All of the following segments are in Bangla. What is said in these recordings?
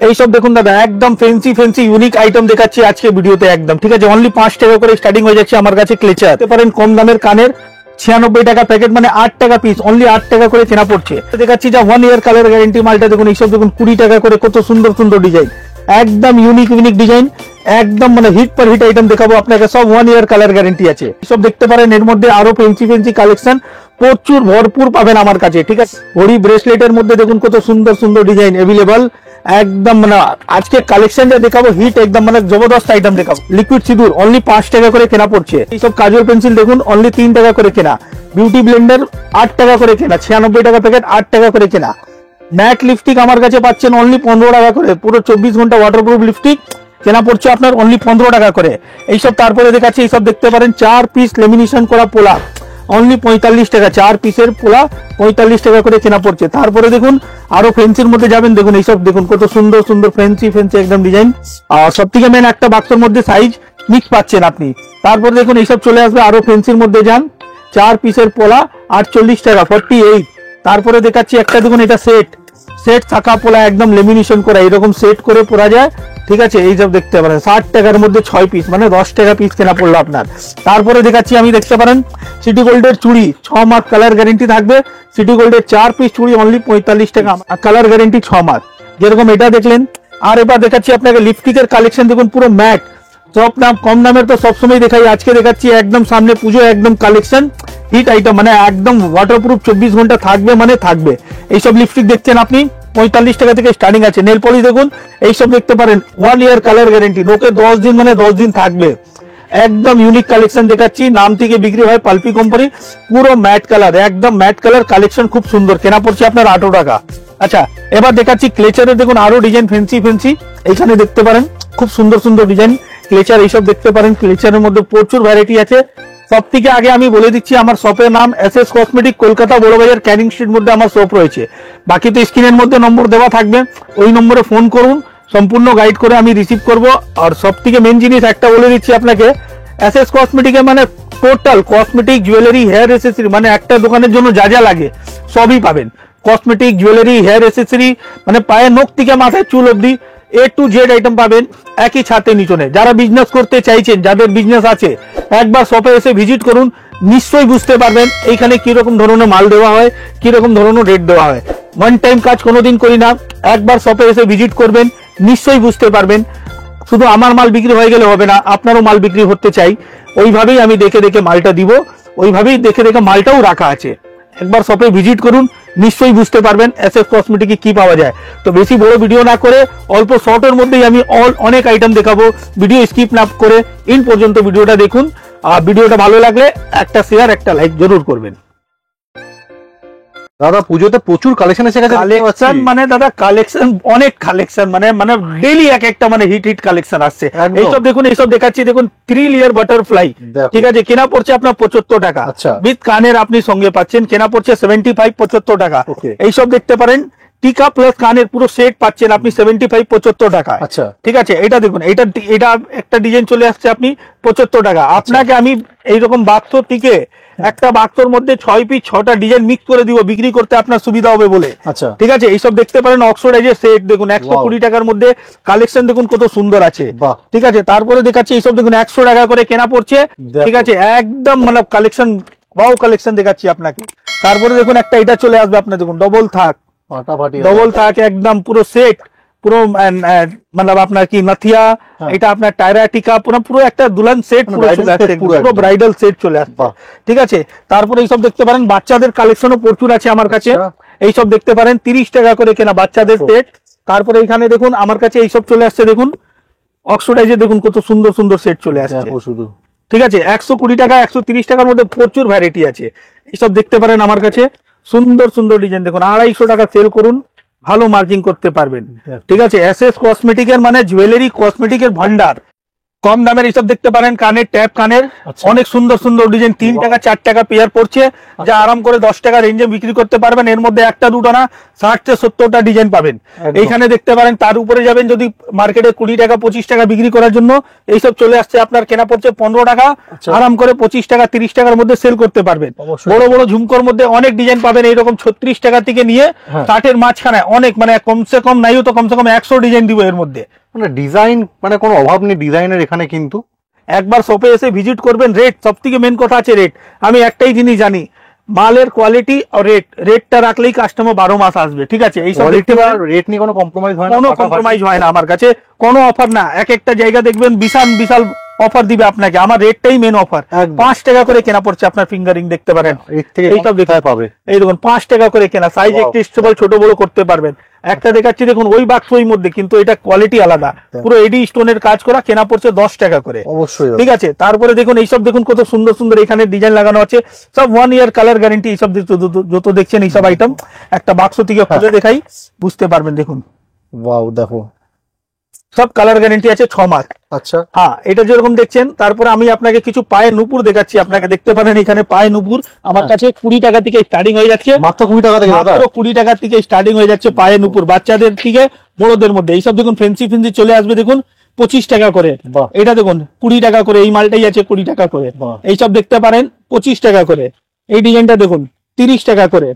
এইসব দেখুন দাদা, একদম ফেন্সি ফেন্সি ইউনিক আইটেম দেখাচ্ছি আজকে ভিডিওতে একদম, ঠিক আছে। অনলি 5 টাকা করে স্টার্টিং হয়ে যাচ্ছে আমার কাছে ক্লেচার। পারেন কম দামের কানের 96 টাকা প্যাকেট, মানে 8 টাকা পিস, অনলি 8 টাকা করে কেনা পড়ছে। দেখাচ্ছি যা 1 ইয়ার কালার গ্যারেন্টি মালটা দেখুন। এইসব দেখুন 20 টাকা করে, কত সুন্দর সুন্দর ডিজাইন, একদম ইউনিক ইউনিক ডিজাইন, একদম মানে হিট পার হিট আইটেম দেখাবো আপনাকে, সব 1 ইয়ার কালার গ্যারেন্টি আছে। সব দেখতে পারেন, এর মধ্যে আরো ফেন্সি ফেন্সি কালেকশন প্রচুর ভরপুর পাবেন আমার কাছে, ঠিক আছে। ঘড়ি ব্রেসলেটের মধ্যে দেখুন কত সুন্দর সুন্দর ডিজাইন অ্যাভেলেবল, একদম মানে আজকে কালেকশন যা দেখাবো হিট একদম মানে জবরদস্ত আইটেম দেখাবো। লিকুইড সিঁদুর অনলি 5 টাকা করে কেনা পড়ছে। এইসব কাজল পেন্সিল দেখুন অনলি 3 টাকা করে কেনা। বিউটি ব্লেন্ডার 8 টাকা করে কেনা, 96 টাকা প্যাকেট, 8 টাকা করে কেনা। ম্যাট লিপস্টিক আমার কাছে পাচ্ছেন অনলি 15 টাকা করে, পুরো 24 ঘন্টা ওয়াটারপ্রুফ লিপস্টিক কেনা পড়ছে আপনার অনলি 15 টাকা করে। এইসব তারপরে দেখাচ্ছি, এইসব দেখতে পারেন 4 পিস লেমিনেশন করা পোলা অনলি 45 টাকা, 4 পিসের পোলা 45 টাকা করে কেনা পড়ছে। তারপরে দেখুন আরো ফেন্সির মধ্যে যাবেন, দেখুন এইসব দেখুন কত সুন্দর সুন্দর ফেন্সি ফেন্সি একদম ডিজাইন। আর সব থেকে মেন একটা বাক্সের মধ্যে সাইজ মিক্স পাচ্ছেন আপনি। তারপরে দেখুন এইসব চলে আসবে আরো ফেন্সির মধ্যে, যান 4 পিসের পোলা 48 টাকা 48। তারপরে দেখাচ্ছি একটা দেখুন, এটা সেট থাকা পোলা একদম লেমিনেশন করা, এরকম সেট করে পরা যায়, ঠিক আছে। এইসব দেখতে পারেন 60 টাকার মধ্যে 6 পিস, মানে 10 টাকা পিস কেনা পড়লো আপনার। তারপরে দেখাচ্ছি আমি, দেখতে পারেন সিটি গোল্ডের চুড়ি 6 মাস কালার গ্যারেন্টি থাকবে। সিটি গোল্ডের 4 পিস চুড়ি অনলি 45 টাকা, কালার গ্যারেন্টি 6 মাস, যেরকম এটা দেখলেন। আর এবার দেখাচ্ছি আপনাকে লিপস্টিকের কালেকশন দেখুন, পুরো ম্যাট, সব নাম কম দামের তো সবসময় দেখাই, আজকে দেখাচ্ছি একদম সামনে পুজো একদম কালেকশন হিট আইটেম, মানে একদম ওয়াটারপ্রুফ 24 ঘন্টা থাকবে, মানে থাকবে। এইসব লিপস্টিক দেখছেন আপনি 45 টাকা থেকে স্টার্টিং আছে। নেল পলিশ দেখুন, এইসব দেখতে পারেন 1 ইয়ার কালার গ্যারেন্টি, নোকে 10 দিন মানে 10 দিন থাকবে। একদম ইউনিক কালেকশন দেখাচ্ছি, নাম থেকে বিক্রি হয় পালপি কোম্পানি, পুরো ম্যাট কালার, একদম ম্যাট কালার কালেকশন, খুব সুন্দর, কেনা পড়ছে আপনার 18 টাকা। আচ্ছা, এবার দেখাচ্ছি ক্লেচারের দেখুন আরো ডিজাইন ফেন্সি ফেন্সি, এইখানে দেখতে পারেন খুব সুন্দর সুন্দর ডিজাইন ক্লেচার, এইসব দেখতে পারেন। ক্লেচারের মধ্যে প্রচুর ভ্যারাইটি আছে। সব থেকে আগে আমি বলে দিচ্ছি, আমার শপের নাম SS cosmetic, Kolkata Burrabazar canning street মধ্যে আমার শপ রয়েছে। বাকি তো স্ক্রিনের মধ্যে নম্বর দেওয়া থাকবে, ওই নম্বরে ফোন করুন, সম্পূর্ণ গাইড করে আমি রিসিভ করব। আর সব থেকে মেন জিনিস একটা বলে দিচ্ছি আপনাকে, এসএস কসমেটিকে মানে total cosmetic, jewellery, hair accessory, মানে একটা দোকানের জন্য যা যা লাগে সবই পাবেন। কসমেটিক, জুয়েলারি, হেয়ার এসেসরি, মানে পায়ে নখ থেকে মাথায় চুল অব্দি A to Z আইটেম পাবেন একই ছাতে নিচনে। যারা বিজনেস করতে চাইছেন, যাদের বিজনেস আছে, একবার শপে এসে ভিজিট করুন, নিশ্চয়ই বুঝতে পারবেন এইখানে কিরকম ধরনের মাল দেওয়া হয়, কিরকম ধরনের রেট দেওয়া হয়। ওয়ান টাইম কাজ কোনোদিন করি না, একবার শপে এসে ভিজিট করবেন, নিশ্চয়ই বুঝতে পারবেন। শুধু আমার মাল বিক্রি হয়ে গেলে হবে না, আপনারও মাল বিক্রি করতে চাই, ওইভাবেই আমি দেখে দেখে মালটা দিব, ওইভাবেই দেখে দেখে মালটাও রাখা আছে। একবার শপে ভিজিট করুন, নিশ্চয়ই বুঝতে পারবেন এসএস কসমেটিকে কি পাওয়া যায়। তো বেশি বড় ভিডিও না করে অল্প শর্টের মধ্যেই আমি অনেক আইটেম দেখাবো, ভিডিও স্কিপ না করে ইন পর্যন্ত ভিডিওটা দেখুন। আর ভিডিওটা ভালো লাগলে একটা শেয়ার, একটা লাইক জরুর করবেন। দাদা পুজোতে প্রচুর কালেকশন এসে গেছে, কালেকশন মানে দাদা কালেকশন, অনেক কালেকশন, মানে মানে ডেইলি এক একটা মানে হিট হিট কালেকশন আসছে। এইসব দেখুন, এইসব দেখাচ্ছি দেখুন 3 লেয়ার বাটারফ্লাই, ঠিক আছে, কেনা পড়ছে আপনার 75 টাকা। আচ্ছা, উইথ কানের আপনি সঙ্গে পাচ্ছেন, কেনা পড়ছে 75 টাকা। এইসব দেখতে পারেন টিকা প্লাস কানের পুরো সেট পাচ্ছেন আপনি 75 টাকা। আচ্ছা, ঠিক আছে। এটা দেখুন, এটা একটা ডিজাইন চলে আসছে আপনি 75 টাকা। আপনাকে আমি এইরকম বাক্স টিকে একটা বাক্সর মধ্যে 6 পিস 6টা ডিজাইন মিক্স করে দিব, বিক্রি করতে আপনার সুবিধা হবে বলে। আচ্ছা, ঠিক আছে। এইসব দেখতে পারেন অক্সফোর্ডাইজের সেট দেখুন 120 টাকার মধ্যে, কালেকশন দেখুন কত সুন্দর আছে, ঠিক আছে। তারপরে দেখাচ্ছি এইসব দেখুন 100 টাকা করে কেনা পড়ছে, ঠিক আছে, একদম মানে কালেকশন, ওয়াও কালেকশন দেখাচ্ছি আপনাকে। তারপরে দেখুন একটা এটা চলে আসবে আপনার, দেখুন ডবল থাক একদম পুরো সেট, পুরো মানে আপনার কি নাথিয়া, এটা আপনার টায়রা টিকা, পুরো একটা দুলহান সেট, পুরো ব্রাইডাল সেট চলে আসবে, ঠিক আছে। তারপরে এইসব দেখতে পারেন বাচ্চাদের কালেকশনও প্রচুর আছে আমার কাছে। এইসব দেখতে পারেন 30 টাকা করে কেনা বাচ্চাদের সেট। তারপরে এখানে দেখুন আমার কাছে এইসব চলে আসছে, দেখুন অক্সফোর্ডাইজে দেখুন কত সুন্দর সুন্দর সেট চলে আসছে, ঠিক আছে। 120 টাকা 130 টাকার মধ্যে প্রচুর ভ্যারাইটি আছে। এইসব দেখতে পারেন আমার কাছে সুন্দর সুন্দর ডিজাইন, দেখুন 250 টাকা সেল করুন, ভালো মার্জিন করতে পারবেন, ঠিক আছে। এসএস কসমেটিকের মানে জুয়েলারি কসমেটিকের ভান্ডার, কম দামের এইসব দেখতে পারেন, কানের ট্যাপ, কানের আচ্ছা। অনেক সুন্দর সুন্দর ডিজাইন, 3 টাকা 4 টাকা পেয়ার পড়ছে, যা আরাম করে 10 টাকা রেঞ্জে বিক্রি করতে পারবেন। এর মধ্যে একটা দুটো না 60 থেকে 70টা ডিজাইন পাবেন একদম। এইখানে দেখতে পারেন। তার উপরে যাবেন যদি মার্কেটে 20 টাকা 25 টাকা বিক্রি করার জন্য, এইসব চলে আসছে আপনার কেনা পড়ছে 15 টাকা, আচ্ছা। আরাম করে 25 টাকা 30 টাকার মধ্যে সেল করতে পারবেন। অবশ্যই। বড় বড় ঝুমকোর মধ্যে অনেক ডিজাইন পাবেন, এইরকম 36 টাকা থেকে নিয়ে হ্যাঁ। 60-এর মাঝখানে অনেক, মানে কমসে কম নাইও তো কমসে কম 100 ডিজাইন দিব এর মধ্যে। মানে ডিজাইন, মানে কোনো অভাব নেই ডিজাইনের এখানে কিন্তু। একবার শপে এসে ভিজিট করবেন। রেট সব থেকে মেন কথা আছে, রেট। আমি একটাই জিনিস জানি, মালের কোয়ালিটি আর রেটটা রাখলেই কাস্টমার 12 মাস আসবে, ঠিক আছে? এইসব দেখতে পারেন, রেট নিয়ে কোনো কম্প্রোমাইজ হয় না, কোনো কম্প্রোমাইজ হয় না আমার কাছে, কোনো অফার না। এক একটা জায়গা দেখবেন বিশাল বিশাল অফার দিবে আপনাকে, আমার রেটটাই মেন অফার। একদম। 5 টাকা করে কেনা পড়ছে আপনার ফিঙ্গারিং দেখতে পারেন, এর থেকে এইসব দেখতে পাবে। এই দেখুন 5 টাকা করে কেনা, সাইজ Wow. একটু স্টেবল ছোট বড় করতে পারবেন। একটা দেখাচ্ছি দেখুন, ওই বাক্সই মধ্যে, কিন্তু এটা কোয়ালিটি আলাদা, পুরো এডি স্টোনের কাজ করা, কেনা পড়ছে 10 টাকা করে। অবশ্যই ঠিক আছে। তারপরে দেখুন এইসব দেখুন কত সুন্দর সুন্দর এখানে ডিজাইন লাগানো আছে, সব 1 ইয়ার কালার গ্যারান্টি। এইসব যত দেখছেন এইসব আইটেম একটা বাক্স থেকে খুলে দেখাই, বুঝতে পারবেন। দেখুন ওয়াও, দেখো সব কালার গ্যারান্টি আছে 6 মাস। আচ্ছা। হ্যাঁ, এটা যেরকম দেখছেন। তারপরে আমি আপনাকে কিছু পায়ে নুপুর দেখাচ্ছি, আপনাকে দেখতে পারেন এখানে পায়ে নুপুর আমার কাছে 20 টাকা থেকে স্টার্টিং হয়ে যাচ্ছে, মাত্র 20 টাকা থেকে দাদা? মাত্র 20 টাকা থেকে স্টার্টিং হয়ে যাচ্ছে পায়ে নুপুর, বাচ্চাদের থেকে বড়দের মধ্যে। এইসব দেখুন ফেন্সি ফেন্সি চলে আসবে, দেখুন 25 টাকা করে। বাহ। এটা দেখুন 20 টাকা করে, এই মালটাই আছে 20 টাকা করে। বাহ। এইসব দেখতে পারেন 25 টাকা করে। এই ডিজাইনটা দেখুন 30 টাকা করে।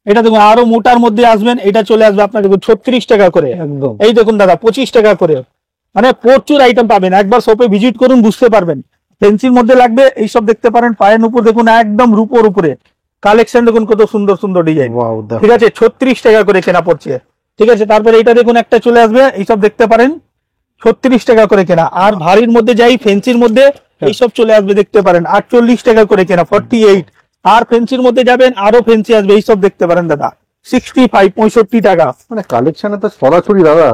এটা দেখুন আরো মোটার মধ্যে আসবেন, এটা চলে আসবে আপনার দেখুন 36 টাকা করে। একদম। এই দেখুন দাদা 25 টাকা করে, মানে প্রচুর আইটেম পাবেন। একবার শপে ভিজিট করুন, বুঝতে পারবেন। ফেন্সির মধ্যে লাগবে এইসব দেখতে পারেন, পায়ের উপর দেখুন একদম রূপোর উপরে কালেকশন, দেখুন কত সুন্দর সুন্দর ডিজাইন। ওয়াও, দেখো ঠিক আছে, 36 টাকা করে কেনা পড়ছে। ঠিক আছে। তারপরে এইটা দেখুন একটা চলে আসবে, এইসব দেখতে পারেন 36 টাকা করে কেনা। আর ভারীর মধ্যে যাই, ফেন্সির মধ্যে এইসব চলে আসবে দেখতে পারেন 48 টাকা করে কেনা, 48। আর ফেন্সির মধ্যে যাবেন আরো ফেন্সি আসবে, এইসব দেখতে পারেন দাদা 65 65 টাকা। মানে কালেকশনে তো সরাসরি দাদা।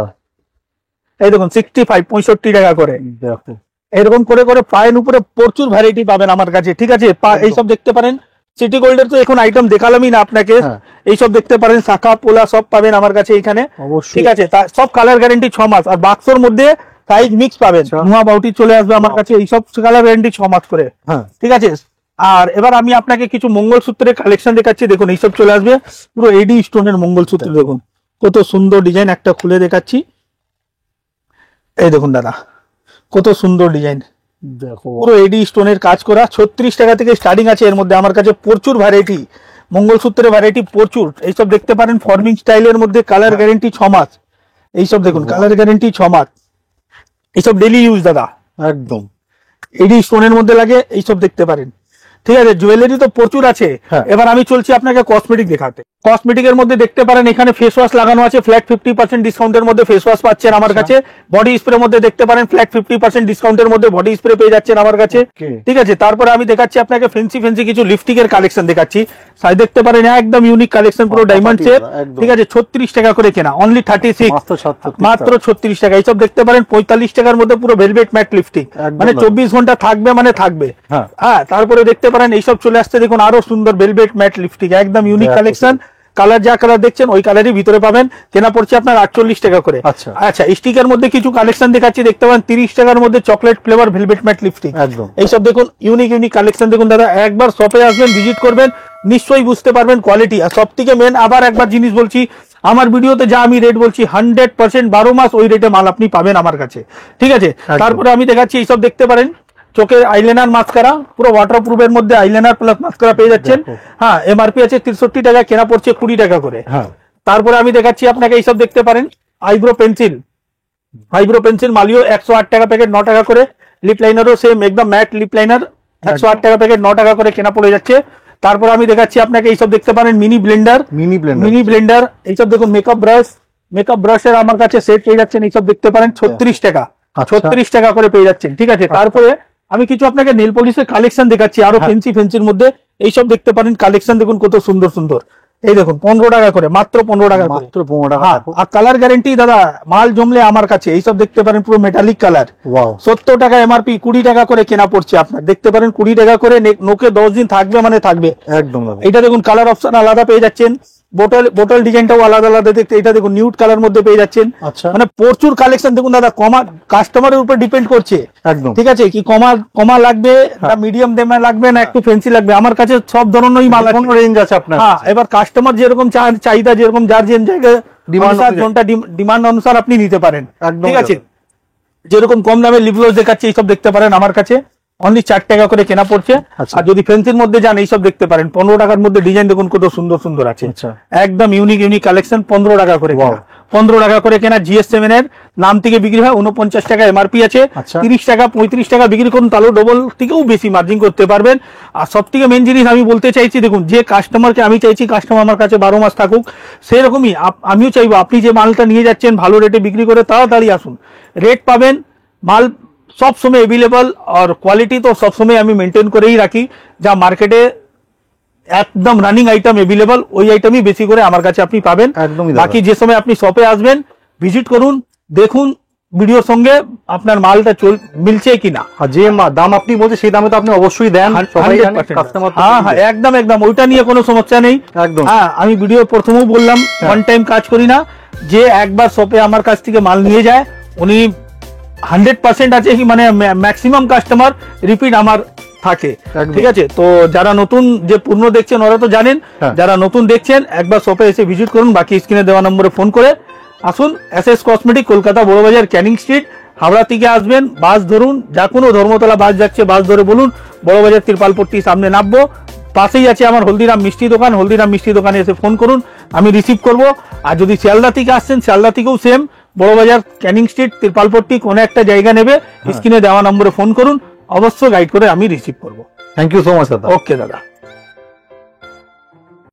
এই দেখুন 65 65 টাকা করে। দেখো এরকম করে করে পায়ের উপরে প্রচুর ভ্যারাইটি পাবেন আমার কাছে। ঠিক আছে। এইসব দেখতে পারেন সিটি গোল্ডের তো এখন আইটেম দেখালামই না আপনাকে। হ্যাঁ। এইসব দেখতে পারেন শাখা পোলা সব পাবেন আমার কাছে এখানে। অবশ্যই। ঠিক আছে। সব কালার গ্যারান্টি 6 মাস। আর বাক্সর মধ্যে সাইজ মিক্স পাবেন, আচ্ছা। নোয়া বাউটি চলে আসবে আমার কাছে, এইসব কালার গ্যারান্টি 6 মাস করে। হ্যাঁ। ঠিক আছে। আর এবার আমি আপনাকে কিছু মঙ্গলসূত্রের কালেকশন দেখাচ্ছি, দেখুন এইসব চলে আসবে পুরো এডি স্টোনের মঙ্গলসূত্র। দেখুন কত সুন্দর ডিজাইন, একটা খুলে দেখাচ্ছি। এই দেখুন দাদা কত সুন্দর ডিজাইন, দেখো পুরো এডি স্টোনের কাজ করা, 36 টাকা থেকে স্টার্টিং আছে। এর মধ্যে আমার কাছে প্রচুর ভ্যারাইটি, মঙ্গলসূত্রের ভ্যারাইটি প্রচুর। এইসব দেখতে পারেন ফর্মিং স্টাইলের মধ্যে, কালার গ্যারান্টি 6 মাস। এইসব দেখুন কালার গ্যারান্টি 6 মাস। এইসব ডেলি ইউজ দাদা, একদম। এডি স্টোনের মধ্যে লাগে, এইসব দেখতে পারেন। ঠিক আছে। জুয়েলারি তো প্রচুর আছে। হ্যাঁ। এবার আমি চলছি আপনাকে কসমেটিক দেখাতে। কসমেটিকের মধ্যে দেখতে পারেন এখানে ফেস ওয়াশ লাগানো আছে, ফ্ল্যাট 50% ডিসকাউন্টের মধ্যে ফেস ওয়াশ পাচ্ছেন আমার কাছে। বডি স্প্রে মধ্যে দেখতে পারেন ফ্ল্যাট 50% ডিসকাউন্টের মধ্যে বডি স্প্রে পেয়ে যাচ্ছেন আমার কাছে। Okay. ঠিক আছে। তারপরে আমি দেখাচ্ছি আপনাকে ফেন্সি ফেন্সি কিছু লিপস্টিক এর কালেকশন দেখাচ্ছি। সাইজ দেখতে পারেন একদম ইউনিক কালেকশন, পুরো ডায়মন্ড শেপ। একদম। ঠিক আছে। 36 টাকা করে কেনা, অনলি 36, মাত্র 36 মাত্র 36 টাকা। এইসব দেখতে পারেন 45 টাকার মধ্যে পুরো ভেলভেট ম্যাট লিপস্টিক, একদম মানে দাদা। 24 ঘন্টা থাকবে, মানে থাকবে। হ্যাঁ। হ্যাঁ। তারপরে দেখতে পারেন এইসব চলে আসছে দেখুন আরো সুন্দর ভেলভেট ম্যাট লিপস্টিক, একদম ইউনিক দেখো। কালেকশন। কালার যা কালার দেখছেন ওই কালারই ভিতরে পাবেন, কেনা পড়ছে আপনার 48 টাকা করে। আচ্ছা। আচ্ছা, স্টিকের মধ্যে কিছু কালেকশন দেখাচ্ছি, দেখতে পারেন 30 টাকার মধ্যে chocolate flavour velvet mat lipstick. একদম। এইসব দেখুন ইউনিক ইউনিক কালেকশন। দেখুন দাদা একবার শপে আসবেন, ভিজিট করবেন, নিশ্চয়ই বুঝতে পারবেন কোয়ালিটি। আর সব থেকে মেন আবার একবার জিনিস বলছি, আমার ভিডিওতে যা আমি রেট বলছি 100% 12 মাস ওই রেটে মাল আপনি পাবেন আমার কাছে। ঠিক আছে। একদম। তারপরে আমি দেখাচ্ছি এইসব দেখতে পারেন চোখের আইলাইনার মাস্কারা, পুরো ওয়াটার প্রুফের মধ্যে আইলাইনার প্লাস মাস্কারা পেয়ে যাচ্ছেন। দেখো। হ্যাঁ, এমআরপি আছে 63 টাকা, কেনা পড়ছে 20 টাকা করে। হ্যাঁ। তারপরে আমি দেখাচ্ছি আপনাকে এইসব দেখতে পারেন আইব্রো পেন্সিল, আইব্রো পেন্সিল মালিও 108 টাকা প্যাকেট, 9 টাকা করে। লিপ লাইনারও সেম একদম ম্যাট লিপ লাইনার 108 টাকা প্যাকেট, 9 টাকা করে কেনা পড়ে যাচ্ছে। তারপর আমি দেখাচ্ছি আপনাকে এইসব দেখতে পারেন mini Blender, mini Blender. Mini Blender. এইসব দেখুন মেকআপ ব্রাশ, মেকআপ ব্রাশের আমার কাছে সেট পেয়ে যাচ্ছেন, এইসব দেখতে পারেন 36 টাকা, আচ্ছা। 36 টাকা করে পেয়ে যাচ্ছেন। ঠিক আছে। তারপরে আমি কিছু আপনাকে নেল পলিশের কালেকশন দেখাচ্ছি আরো ফেন্সি ফেন্সির মধ্যে। এইসব দেখতে পারেন কালেকশন, দেখুন কত সুন্দর সুন্দর। এই দেখুন 15 টাকা করে, মাত্র 15 টাকা করে। মাত্র 15 টাকা। হ্যাঁ, আর কালার গ্যারেন্টি দাদা, মাল জমলে আমার কাছে। এইসব দেখতে পারেন পুরো মেটালিক কালার, ওয়াও। 70 টাকা এমআরপি, 20 টাকা করে কেনা পড়ছে আপনার। দেখতে পারেন 20 টাকা করে, নোকে 10 দিন থাকবে, মানে থাকবে। একদম দাদা। এটা দেখুন কালার অপশন আলাদা পেয়ে যাচ্ছেন, বোতল ডিজাইনটাও আলাদা আলাদা দেখতে, এটা দেখুন নিউড কালার মধ্যে পেয়ে যাচ্ছেন। আচ্ছা, মানে প্রচুর কালেকশন দেখুন দাদা, কমা কাস্টমারের উপর ডিপেন্ড করছে, একদম ঠিক আছে, কি কমা লাগবে না মিডিয়াম দামে লাগবে না একটু ফেন্সি লাগবে, আমার কাছে সব ধরনেরই মাল আছে। কোন রেঞ্জ আছে আপনার? হ্যাঁ, এবার কাস্টমার যেরকম চাহিদা, যেরকম যার যে জায়গায় Demand ডিমান্ড অনুসার আপনি নিতে পারেন, একদম, ঠিক আছে। যেরকম কম দামে লিপগ্লস দেখাচ্ছে এইসব দেখতে পারেন আমার কাছে, অনলি 4 টাকা করে কেনা পড়ছে। আচ্ছা। আর যদি ফেন্সির মধ্যে যান এইসব দেখতে পারেন, 15 টাকার মধ্যে ডিজাইন দেখুন কত সুন্দর সুন্দর আছে, আচ্ছা। একদম ইউনিক কালেকশন, 15 টাকা করে Wow. 15 টাকা করে কেনা। GS7 এর নাম থেকে বিক্রি হয় 49 টাকা এমআরপি আছে, আচ্ছা। 30 টাকা 35 টাকা বিক্রি করুন, তাহলেও ডবল থেকেও বেশি মার্জিন করতে পারবেন। আর সব থেকে মেন জিনিস আমি বলতে চাইছি, দেখুন যে কাস্টমারকে আমি চাইছি কাস্টমার আমার কাছে 12 মাস থাকুক, সেরকমই আমিও চাইবো আপনি যে মালটা নিয়ে যাচ্ছেন ভালো রেটে বিক্রি করে তাড়াতাড়ি আসুন, রেট পাবেন, মাল সব সময় अवेलेबल, আর কোয়ালিটি তো সব সময় আমি মেনটেন করেই রাখি, যা মার্কেটে একদম রানিং আইটেম अवेलेबल ওই আইটেমই বেশি করে আমার কাছে আপনি পাবেন। একদমই দাদা। বাকি যে সময় আপনি শপে আসবেন ভিজিট করুন, দেখুন ভিডিওর সঙ্গে আপনার মালটা মিলছে কিনা। আর যে দাম আপনি বলছেন সেই দামে তো আপনি অবশ্যই দেন, সবাই জানে, 100% কাস্টমার হ্যাঁ হ্যাঁ একদম ওইটা নিয়ে কোনো সমস্যা নেই। একদম। হ্যাঁ, আমি ভিডিও প্রথমেও বললাম ওয়ান টাইম কাজ করি না, যে একবার শপে আমার কাছ থেকে মাল নিয়ে যায় উনি 100% আছে কি, মানে ম্যাক্সিমাম কাস্টমার রিপিট আমার থাকে, একদম। ঠিক আছে। তো যারা নতুন যে পূর্ণ দেখছেন ওরা তো জানেন, হ্যাঁ। যারা নতুন দেখছেন একবার শপে এসে ভিজিট করুন, বাকি স্ক্রিনে দেওয়া নম্বরে ফোন করে আসুন। SS cosmetic, Kolkata Burrabazar, canning street. Howrah থেকে আসবেন বাস ধরুন, যা কোনো ধর্মতলা বাস যাচ্ছে বাস ধরে বলুন বড়বাজার তিরপালপট্টি, সামনে নামবো, পাশেই আছে আমার হলদিরাম মিষ্টি দোকান, হলদিরাম মিষ্টি দোকানে এসে ফোন করুন, আমি রিসিভ করব। আর যদি শিয়ালদা থেকে আসছেন, শিয়ালদা থেকেও same, Burrabazar, canning street, Tirpalpatti কোনো একটা জায়গা নেবে, স্ক্রিনে দেওয়া নম্বরে ফোন করুন, অবশ্যই গাইড করে আমি রিসিভ করব। থ্যাংক ইউ সো মাচ দাদা। ওকে দাদা।